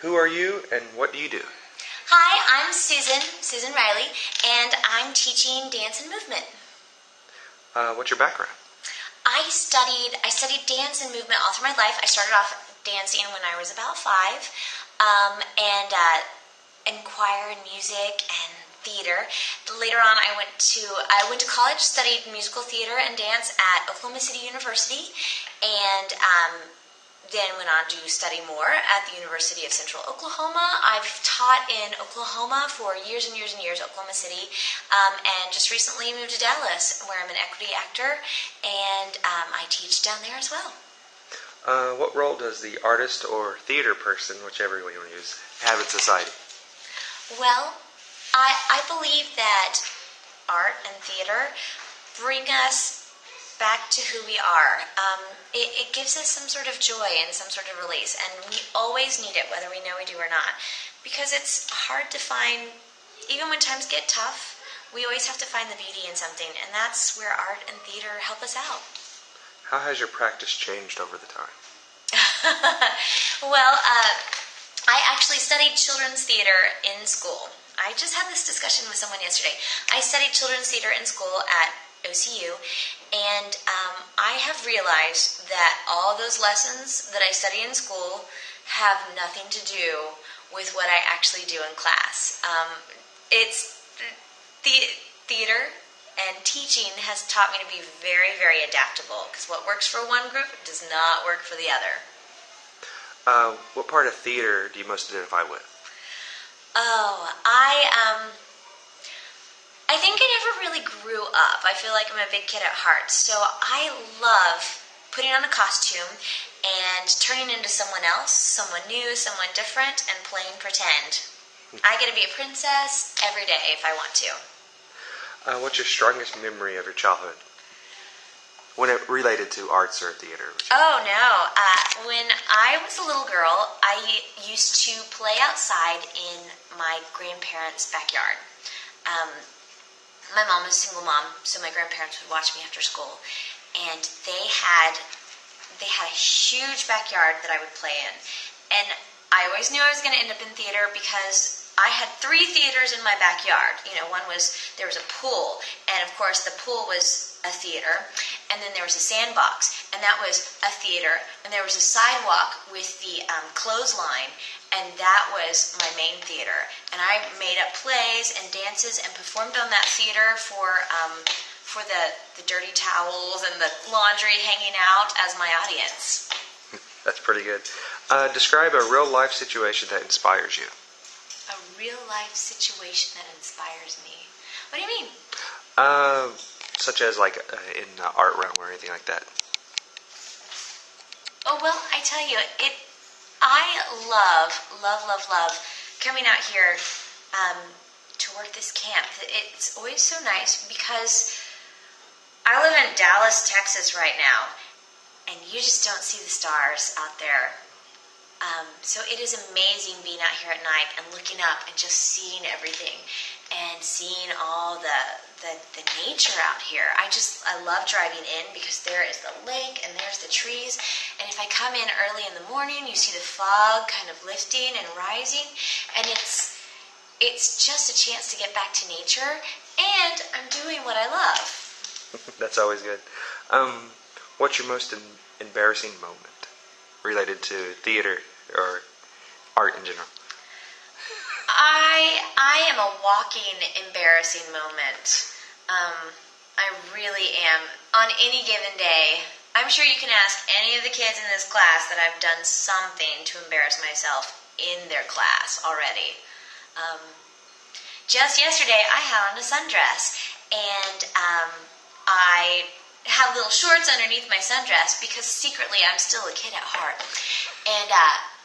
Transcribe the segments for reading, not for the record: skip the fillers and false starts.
Who are you and what do you do? Hi, I'm Susan Riley, and I'm teaching dance and movement. What's your background? I studied dance and movement all through my life. I started off dancing when I was about 5, and choir and music and theater. Later on, I went to college, studied musical theater and dance at Oklahoma City University, and then went on to study more at the University of Central Oklahoma. I've taught in Oklahoma for years and years and years, Oklahoma City, and just recently moved to Dallas, where I'm an equity actor, and I teach down there as well. What role does the artist or theater person, whichever way you want to use, have in society? Well, I believe that art and theater bring us back to who we are. It gives us some sort of joy and some sort of release, and we always need it, whether we know we do or not, because it's hard to find, even when times get tough, we always have to find the beauty in something, and that's where art and theater help us out. How has your practice changed over the time? Well, I actually studied children's theater in school. I just had this discussion with someone yesterday. I studied children's theater in school at OCU, and I have realized that all those lessons that I study in school have nothing to do with what I actually do in class. It's theater and teaching has taught me to be very, very adaptable, because what works for one group does not work for the other. What part of theater do you most identify with? Oh, I think I never really grew up. I feel like I'm a big kid at heart. So I love putting on a costume and turning into someone else, someone new, someone different, and playing pretend. I get to be a princess every day if I want to. What's your strongest memory of your childhood? When it related to arts or theater? Oh, no. When I was a little girl, I used to play outside in my grandparents' backyard. My mom was a single mom, so my grandparents would watch me after school. And they had a huge backyard that I would play in. And I always knew I was going to end up in theater because I had 3 theaters in my backyard. You know, there was a pool, and of course the pool was a theater, and then there was a sandbox, and that was a theater, and there was a sidewalk with the clothesline, and that was my main theater. And I made up plays and dances and performed on that theater for the dirty towels and the laundry hanging out as my audience. That's pretty good. Describe a real-life situation that inspires you. A real-life situation that inspires me. What do you mean? Such as like in the art realm or anything like that. Oh, well, I tell you, I love coming out here to work this camp. It's always so nice because I live in Dallas, Texas right now, and you just don't see the stars out there. So it is amazing being out here at night and looking up and just seeing everything and seeing all the nature out here. I love driving in because there is the lake and there's the trees. And if I come in early in the morning, you see the fog kind of lifting and rising. And it's just a chance to get back to nature, and I'm doing what I love. That's always good. What's your most embarrassing moment related to theater or art in general? I am a walking embarrassing moment. I really am. On any given day, I'm sure you can ask any of the kids in this class that I've done something to embarrass myself in their class already. Just yesterday, I had on a sundress, and I have little shorts underneath my sundress because secretly I'm still a kid at heart. And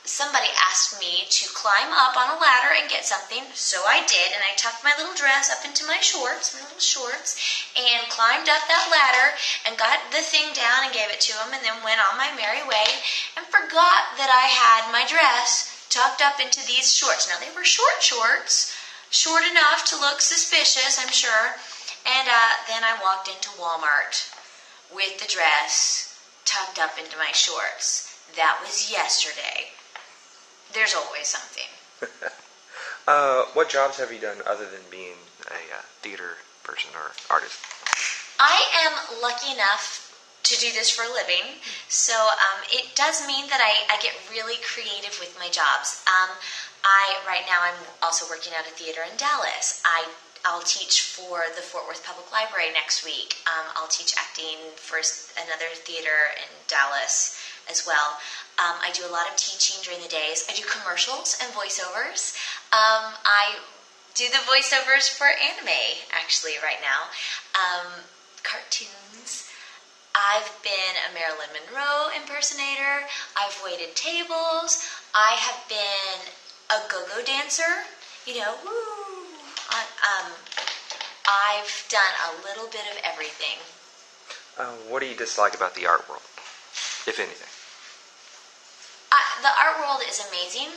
somebody asked me to climb up on a ladder and get something, so I did, and I tucked my little dress up into my little shorts, and climbed up that ladder and got the thing down and gave it to him, and then went on my merry way and forgot that I had my dress tucked up into these shorts. Now, they were short shorts, short enough to look suspicious, I'm sure, and then I walked into Walmart with the dress tucked up into my shorts. That was yesterday. there's always something. What jobs have you done other than being a theater person or artist? I am lucky enough to do this for a living, so it does mean that I get really creative with my jobs. Right now I'm also working at a theater in Dallas. I'll teach for the Fort Worth Public Library next week. I'll teach acting for another theater in Dallas as well. I do a lot of teaching during the days. I do commercials and voiceovers. I do the voiceovers for anime, actually, right now. Cartoons. I've been a Marilyn Monroe impersonator. I've waited tables. I have been a go-go dancer. You know, woo. I've done a little bit of everything. What do you dislike about the art world, if anything? The art world is amazing.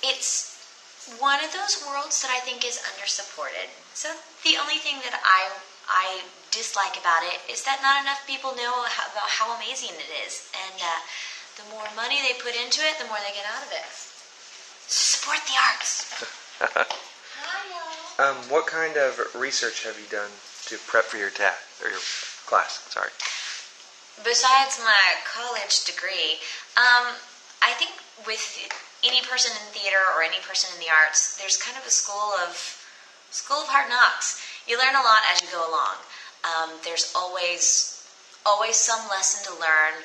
It's one of those worlds that I think is undersupported. So the only thing that I dislike about it is that not enough people know about how amazing it is. And the more money they put into it, the more they get out of it. Support the arts. Hi, y'all. What kind of research have you done to prep for your class? Sorry. Besides my college degree, I think with any person in theater or any person in the arts, there's kind of a school of hard knocks. You learn a lot as you go along. There's always some lesson to learn.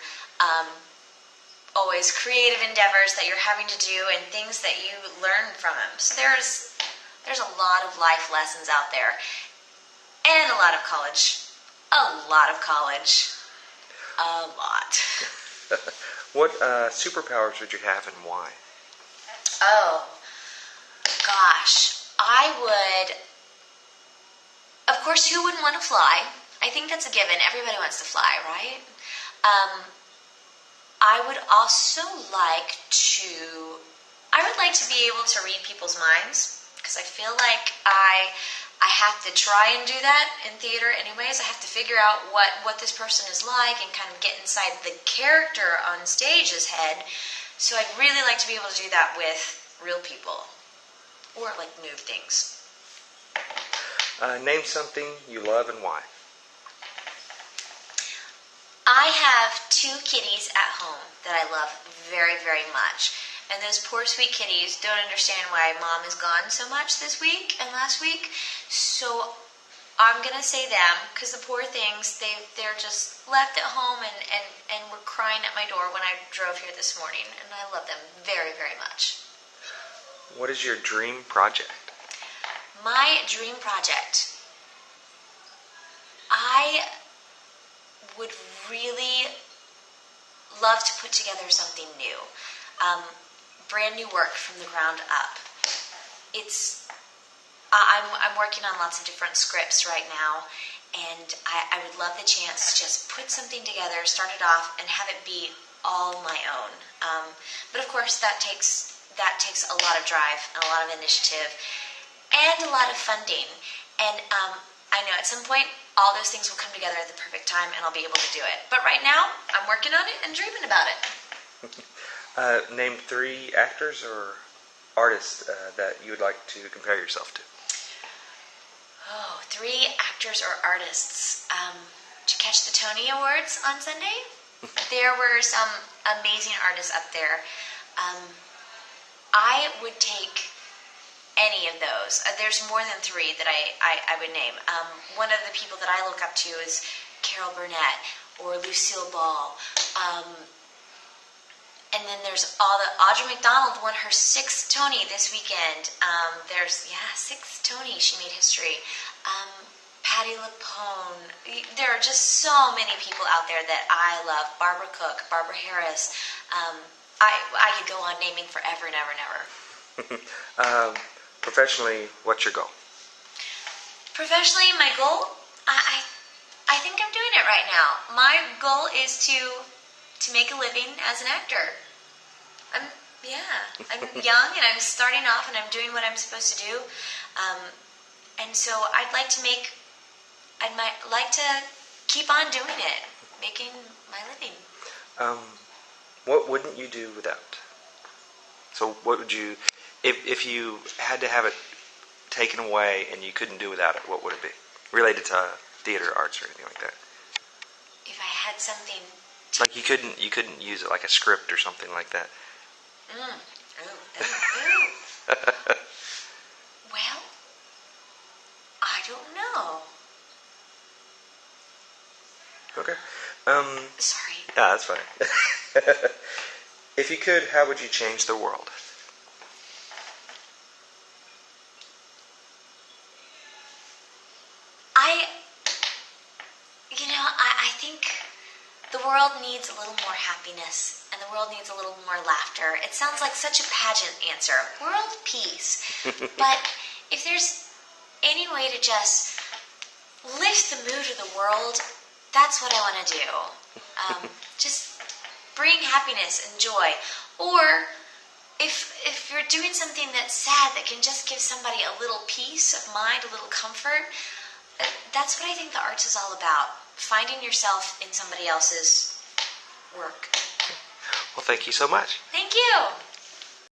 Always creative endeavors that you're having to do and things that you learn from them. So there's a lot of life lessons out there. And a lot of college. A lot of college. A lot. What superpowers would you have and why? Oh, gosh. I would... Of course, who wouldn't want to fly? I think that's a given. Everybody wants to fly, right? I would also like to be able to read people's minds, because I feel like I have to try and do that in theater anyways. I have to figure out what this person is like and kind of get inside the character on stage's head. So I'd really like to be able to do that with real people, or like move things. Name something you love and why. I have 2 kitties at home that I love very, very much. And those poor sweet kitties don't understand why Mom is gone so much this week and last week. So I'm going to say them, because the poor things, they're just left at home and were crying at my door when I drove here this morning. And I love them very, very much. What is your dream project? My dream project. I would really love to put together something new. Brand new work from the ground up. I'm working on lots of different scripts right now, and I would love the chance to just put something together, start it off, and have it be all my own. But of course, that takes a lot of drive and a lot of initiative and a lot of funding. And I know at some point all those things will come together at the perfect time, and I'll be able to do it. But right now, I'm working on it and dreaming about it. Name 3 actors or artists that you would like to compare yourself to. Oh, 3 actors or artists. Did you catch the Tony Awards on Sunday? There were some amazing artists up there. I would take any of those. There's more than 3 that I would name. One of the people that I look up to is Carol Burnett or Lucille Ball. And then there's Audra McDonald won her 6th Tony this weekend. 6th Tony. She made history. Patti LuPone. There are just so many people out there that I love. Barbara Cook, Barbara Harris. I could go on naming forever and ever and ever. Professionally, what's your goal? Professionally, my goal? I think I'm doing it right now. My goal is to make a living as an actor. I'm young and I'm starting off and I'm doing what I'm supposed to do. And so I'd like to keep on doing it, making my living. What wouldn't you do without? So what would you, if you had to have it taken away and you couldn't do without it, what would it be? Related to theater arts or anything like that. If I had something... Like you couldn't use it like a script or something like that. Ooh. Well, I don't know. Okay. Sorry. Yeah, that's fine. If you could, how would you change the world? I think the world needs a little more happiness, and the world needs a little more laughter. It sounds like such a pageant answer. World peace. But if there's any way to just lift the mood of the world, that's what I want to do. Just bring happiness and joy. Or if you're doing something that's sad that can just give somebody a little peace of mind, a little comfort, that's what I think the arts is all about. Finding yourself in somebody else's work. Well, thank you so much. Thank you.